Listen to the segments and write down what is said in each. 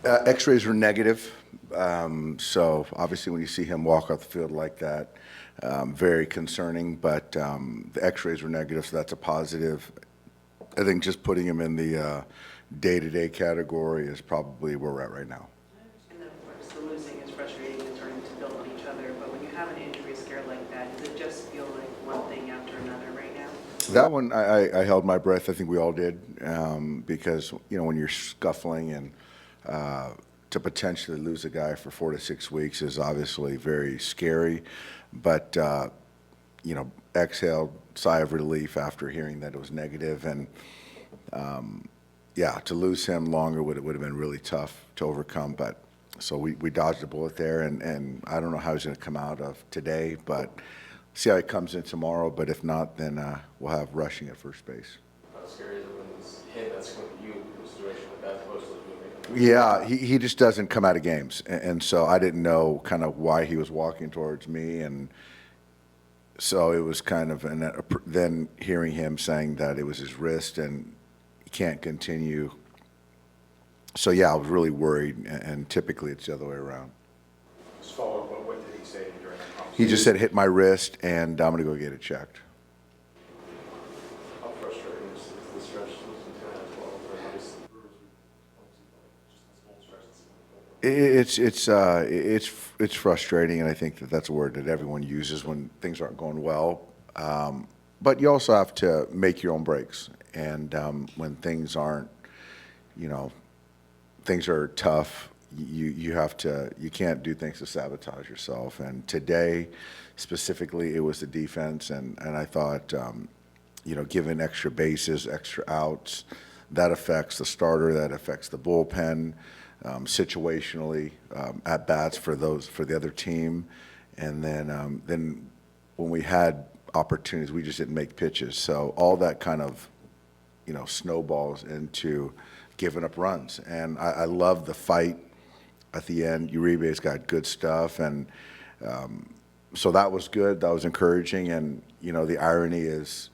X-rays were negative, so obviously when you see him walk off the field like that, very concerning, but the X-rays were negative, so that's a positive. I think just putting him in the day-to-day category is probably where we're at right now. And then, of course, the losing is frustrating and starting to build on each other, but when you have an injury scare like that, does it just feel like one thing after another right now? That one, I held my breath. I think we all did, because, when you're scuffling and to potentially lose a guy for 4 to 6 weeks is obviously very scary. But, exhaled, sigh of relief after hearing that it was negative. And, yeah, to lose him longer would have been really tough to overcome. But so we dodged a bullet there. And I don't know how he's going to come out of today, but see how he comes in tomorrow. But if not, then we'll have rushing at first base. How scary is it when it's him that's coming to you in a situation like that, opposed to Yeah, he just doesn't come out of games, and so I didn't know kind of why he was walking towards me, and so it was kind of, and then hearing him saying that it was his wrist and he can't continue. So yeah, I was really worried, and typically it's the other way around. Just follow up, what did he say during the conversation? He just said, hit my wrist, and I'm going to go get it checked. how frustrating is the stretch losing 10 as well? Obviously, the Brewers It's frustrating, and I think that's a word that everyone uses when things aren't going well. But you also have to make your own breaks, and when things aren't, things are tough. You can't do things to sabotage yourself. And today, specifically, it was the defense, and I thought, given extra bases, extra outs, that affects the starter, that affects the bullpen. Situationally, at bats for the other team, and then when we had opportunities, we just didn't make pitches. So all that kind of snowballs into giving up runs. And I love the fight at the end. Uribe's got good stuff, and so that was good. That was encouraging. And the irony is,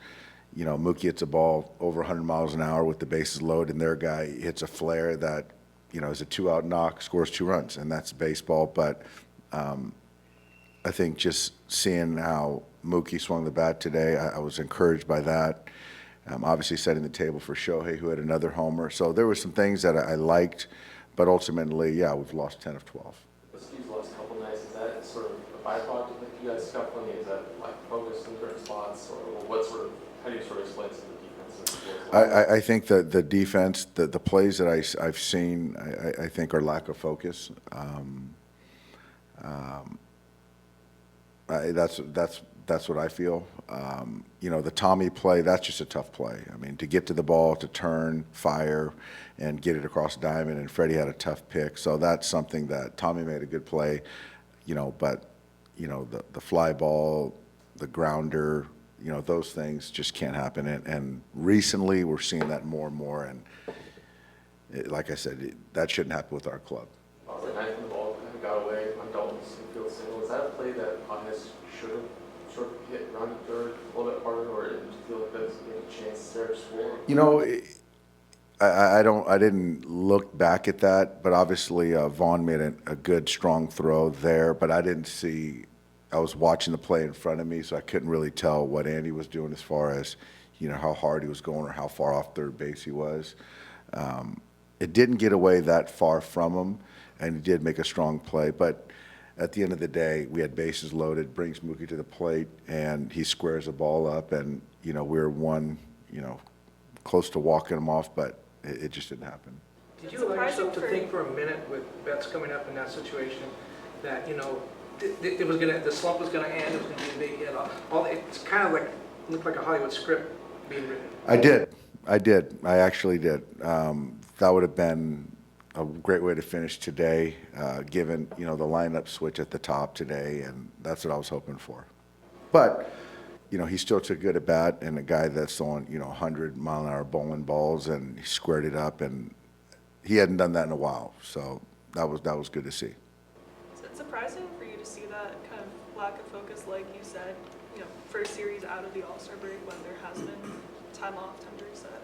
Mookie hits a ball over 100 miles an hour with the bases loaded, and their guy hits a flare that is a 2-out knock, scores 2 runs, and that's baseball. But I think just seeing how Mookie swung the bat today, I was encouraged by that. Obviously setting the table for Shohei, who had another homer. So there were some things that I liked, but ultimately, yeah, we've lost 10 of 12. These last couple nights, is that sort of a byproduct of you guys scuffling? Is that like focus in certain spots, or how do you sort of explain to the defense? I think that the defense, the plays that I've seen, I think are lack of focus. That's what I feel. The Tommy play, that's just a tough play. I mean, to get to the ball, to turn, fire, and get it across the diamond, and Freddie had a tough pick. So that's something that Tommy made a good play, but, the fly ball, the grounder, those things just can't happen. And recently we're seeing that more and more. And like I said, that shouldn't happen with our club. The ninth in the ball kind of got away on Dalton's infield single. Is that a play that Ohtani should have sort of hit run at third a little bit harder, or did you feel like there's a chance there to score? I didn't look back at that, but obviously Vaughn made a good, strong throw there, but I didn't see. I was watching the play in front of me, so I couldn't really tell what Andy was doing as far as, how hard he was going or how far off third base he was. It didn't get away that far from him, and he did make a strong play. But at the end of the day, we had bases loaded, brings Mookie to the plate, and he squares the ball up, and, we were one, close to walking him off, but it just didn't happen. Did you allow yourself to think for a minute with bets coming up in that situation that, the slump was going to end, it was going to be a big hit? It's kind of looked like a Hollywood script being written. I did. I actually did. That would have been a great way to finish today, given, the lineup switch at the top today, and that's what I was hoping for. But, he still took good at bat, and a guy that's throwing, 100-mile-an-hour bowling balls, and he squared it up, and he hadn't done that in a while, so that was good to see. Is it surprising for you to see that kind of lack of focus, like you said, first series out of the All-Star break when there has been time off, time to reset?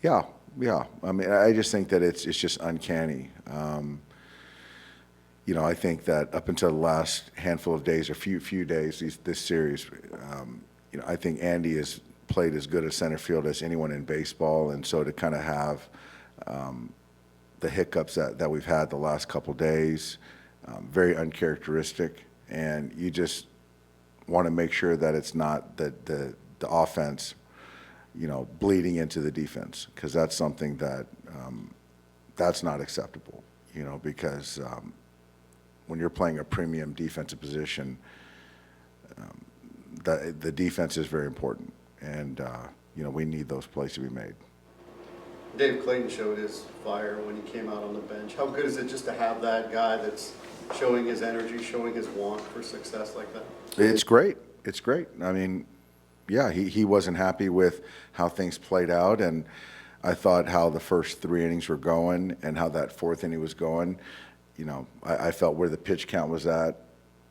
Yeah, yeah. I mean, I just think that it's just uncanny. You know, I think that up until the last handful of days or few days, this series, you know, I think Andy has played as good a center field as anyone in baseball, and so to kind of have the hiccups that we've had the last couple days, very uncharacteristic, and you just want to make sure that it's not the offense, you know, bleeding into the defense, because that's something that that's not acceptable, you know, because when you're playing a premium defensive position, the defense is very important, and you know, we need those plays to be made. Dave Clayton showed his fire when he came out on the bench. How good is it just to have that guy that's showing his energy, showing his want for success like that? It's great. It's great. I mean, yeah, he wasn't happy with how things played out, and I thought how the first 3 innings were going and how that 4th inning was going. You know, I felt where the pitch count was at,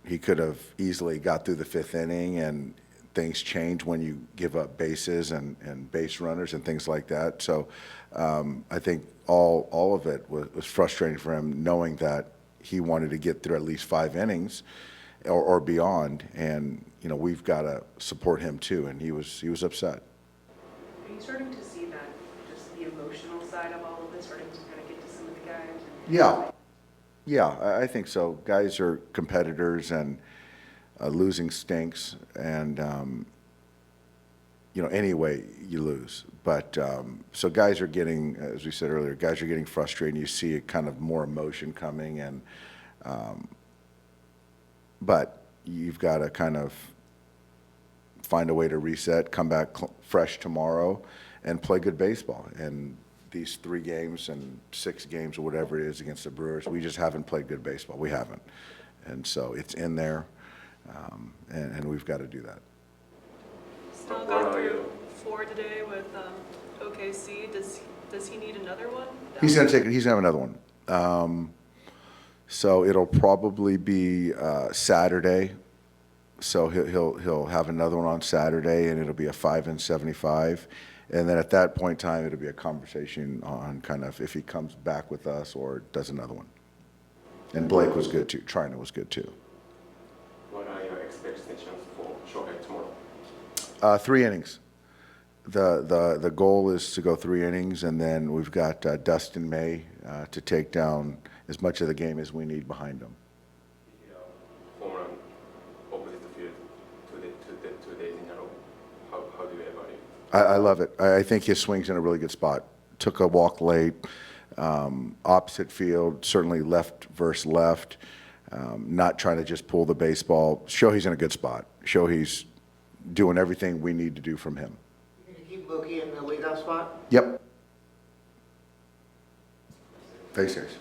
he could have easily got through the 5th inning, and things change when you give up bases and base runners and things like that. So I think all of it was frustrating for him, knowing that he wanted to get through at least 5 innings or beyond, and you know, we've got to support him too, and he was upset. Are you starting to see that, just the emotional side of all of this, starting to kind of get to some of the guys? Yeah, I think so. Guys are competitors, and losing stinks, and you know, anyway you lose. But so guys are getting, as we said earlier, guys are getting frustrated. And you see a kind of more emotion coming, and but you've got to kind of find a way to reset, come back fresh tomorrow, and play good baseball. And these 3 games and 6 games or whatever it is against the Brewers, we just haven't played good baseball. We haven't, and so it's in there, and we've got to do that. Still got through 4 today with OKC. Does he need another one? He's gonna have another one. So it'll probably be Saturday. So he'll have another one on Saturday, and it'll be a 5-75. And then at that point in time, it'll be a conversation on kind of if he comes back with us or does another one. And Blake was good too. Trina was good too. What are your expectations for Shohei tomorrow? 3 innings. The goal is to go 3 innings, and then we've got Dustin May to take down as much of the game as we need behind him. Home run opposite the field 2 days in a row. How do you evaluate? I love it. I think his swing's in a really good spot. Took a walk late, opposite field, certainly left versus left, not trying to just pull the baseball. Shohei's in a good spot. Shohei's doing everything we need to do from him. You gonna keep Mookie in the leadoff spot? Yep. Very serious.